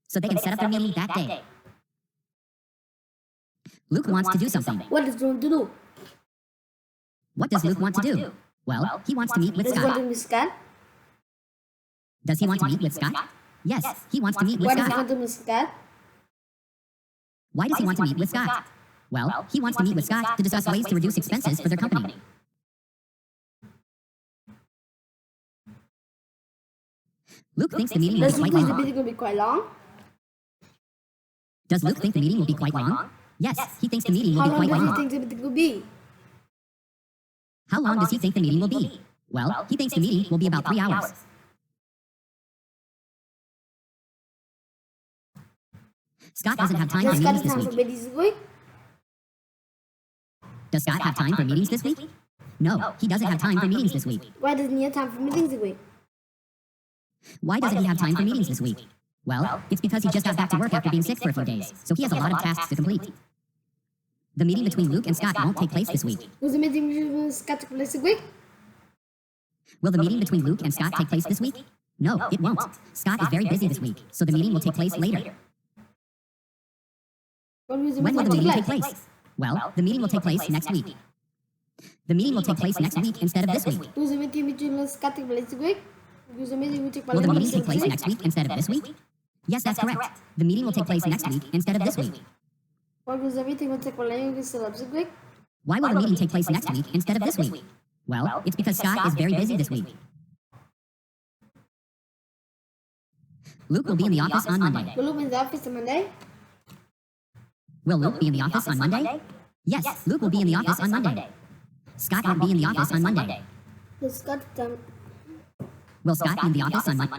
so they can set up their meeting that day. Luke wants to do something. What does Luke do? What does Luke want to do? Well, he wants to meet with Does he want to Scott. meet Scott? Does he want to meet with Scott? Yes, he wants to meet with Why does he Scott. want to meet Scott? Why does he want to meet with Scott? Well, he wants to meet with Scott to discuss ways to reduce expenses for their company. Luke thinks the meeting will Does be he quite think the long. meeting will be quite long? Does Luke think the meeting will be quite long? Yes, he thinks the meeting will How be long quite does he long. think the meeting will be? How long does he think the meeting will be? Well, he thinks the meeting will be about 3 hours. Scott doesn't have time for Does Scott meetings have this time for week. meetings this week? Does Scott have time for meetings this week? No, he doesn't have time for meetings this week. Why doesn't he have time for meetings this week? Why doesn't he have time for meetings this week? Well, it's because he just got back to work after being sick for a few days, so he has a lot of tasks to complete. The meeting between Luke and Scott won't take place this week. Was the meeting between Scott take place this week? Will the meeting between Luke and Scott take place this week? No, it won't. Scott is very busy this week, so the meeting will take place later. When will the When will the meeting meeting take place? Well, the meeting will take place next week. The meeting will take place next week instead of this week. Was the meeting between Scott take place this week? Was the meeting will take place Will the meeting take next place week? next week instead of this week? Yes, that's correct. The meeting will take place next week instead of this week. Why was the meeting will take place instead of this week? Why will the meeting take place next week instead of this week? Well, it's because Scott is very busy this week. Luke will be in the office on Monday. Will Luke be in the office on Monday? Will Luke be in the office on Monday? Yes, Luke will be in the office on Monday. Scott won't be in the office on Monday. Does Scott Will Scott be in the office on Monday?